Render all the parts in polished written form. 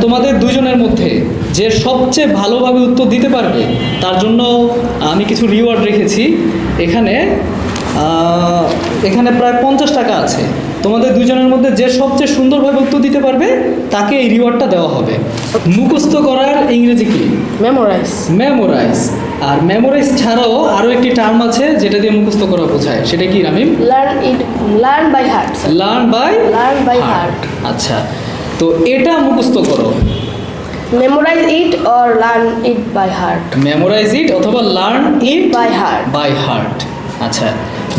তোমাদের দুজনের মধ্যে যে সবচেয়ে ভালোভাবে উত্তর দিতে পারবে তার জন্য আমি কিছু রিওয়ার্ড রেখেছি এখানে। এখানে প্রায় 50 টাকা আছে। তোমাদের দুজনের মধ্যে যে সবচেয়ে সুন্দরভাবে উত্তর দিতে পারবে তাকে এই রিওয়ার্ডটা দেওয়া হবে। মুখস্থ করার ইংরেজি কি? মেমোরাইজ। মেমোরাইজ। আর মেমোরাইজ ছাড়াও আরও একটি টার্ম আছে যেটা দিয়ে মুখস্থ করা বোঝায়, সেটা কি Ramim? Learn by heart. Learn by heart. আচ্ছা, তো এটা মুখস্থ করো। Memorise it or learn it by heart. Memorise it অথবা লার্ন ইট বাই হার্ট। আচ্ছা,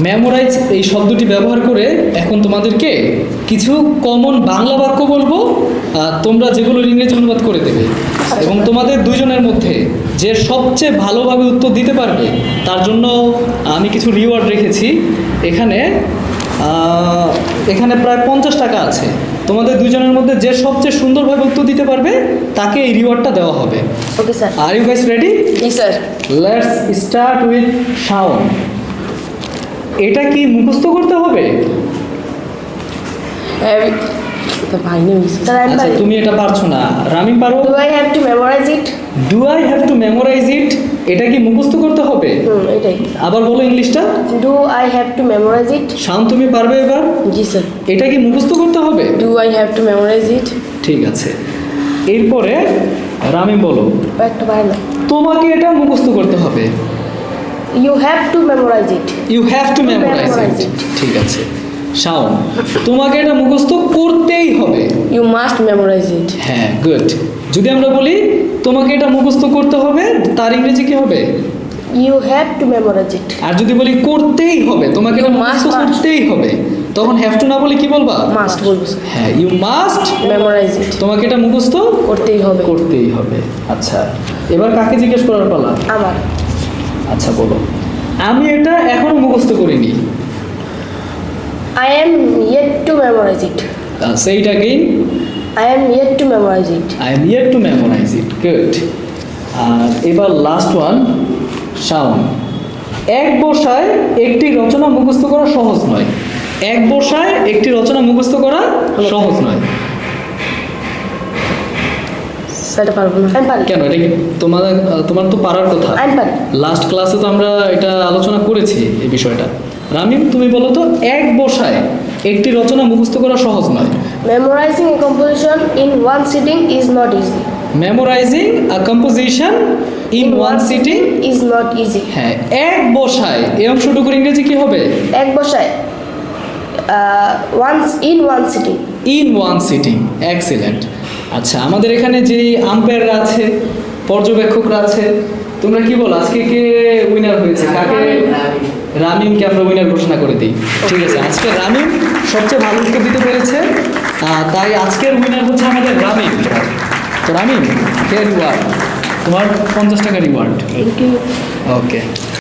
মেমোরাইজ এই শব্দটি ব্যবহার করে এখন তোমাদেরকে কিছু কমন বাংলা বাক্য বলবো, তোমরা যেগুলোর ইংরেজি অনুবাদ করে দেবে। এবং তোমাদের দুজনের মধ্যে যে সবচেয়ে ভালোভাবে উত্তর দিতে পারবে তার জন্য আমি কিছু রিওয়ার্ড রেখেছি এখানে। এখানে প্রায় 50 টাকা আছে। তোমাদের দুজনের মধ্যে যে সবচেয়ে সুন্দরভাবে উত্তর দিতে পারবে তাকে এই রিওয়ার্ডটা দেওয়া হবে। Okay sir. Are you guys ready? জি sir. Let's start with Shaon. এটা কি মুখস্থ করতে হবে? আচ্ছা, তুমি এটা পারছো না। রামিম পারো? Do I have to memorise it? Do I have to memorise it, এটা কি মুখস্থ করতে হবে? এটাই। আবার বলো ইংলিশটা। Do I have to memorise it? Shaon, তুমি পারবে এবার? জি স্যার। এটা কি মুখস্থ করতে হবে? Do I have to memorise it? ঠিক আছে। এরপরে রামিম বলো। একটা পারে না। তোমাকে এটা মুখস্থ করতে হবে। You have to memorise it. You have to memorise it. ঠিক আছে। শাওন, তোমাকে এটা মুখস্থ করতেই হবে। You must memorise it. হ্যাঁ, গুড। যদি আমরা বলি তোমাকে এটা মুখস্থ করতে হবে, তার ইংরেজি কি হবে? ইউ হ্যাভ টু মেমোরাইজ ইট। আর যদি বলি করতেই হবে, তোমাকে এটা মুখস্থ করতেই হবে, তখন হ্যাভ টু না বলে কি বলবা? মাস্ট বলবো। হ্যাঁ, ইউ মাস্ট মেমোরাইজ ইট। তোমাকে এটা মুখস্থ করতেই হবে। আচ্ছা, এবার কাকে জিজ্ঞেস করার পালা? আমার। আচ্ছা, বলো। আমি এটা এখনো মুখস্থ করিনি। I am yet to memorize it. Say it again. I am yet to memorize it. I am yet to memorize it. Good. আর এবার লাস্ট ওয়ান, শাওন। এক বসায় একটি রচনা মুখস্থ করা সহজ নয়। এক বসায় একটি রচনা মুখস্থ করা সহজ নয়। সেটা পারবো না। আমি পারি। কেন? এটা কি তোমার তো পারার কথা। আমি পারি। লাস্ট ক্লাসে তো আমরা এটা আলোচনা করেছি এই বিষয়টা। রামিম, তুমি বলো তো, এক বসায় একটি রচনা মুখস্থ করা সহজ নয়। Memorizing a composition in one sitting is not easy. Memorizing a composition in one sitting is not easy. হ্যাঁ, এক বসায় এই অংশটুকুর ইংরেজি কি হবে? এক বসায় once in one sitting. In one sitting. Excellent. আচ্ছা, আমাদের এখানে যেই আম্পায়াররা আছে, পর্যবেক্ষকরা আছে, তোমরা কি বলো আজকে কে উইনার হয়েছে? কাকে? রামিমকে আমরা উইনার ঘোষণা করে দিই। ঠিক আছে, আজকে রামিম সবচেয়ে ভালো উত্তর দিতে পেরেছে, তাই আজকের উইনার হচ্ছে আমাদের রামিম। তো রামিম, কে রিওয়ার্ড তোমার 50 টাকা রিওয়ার্ড। Thank you. ওকে।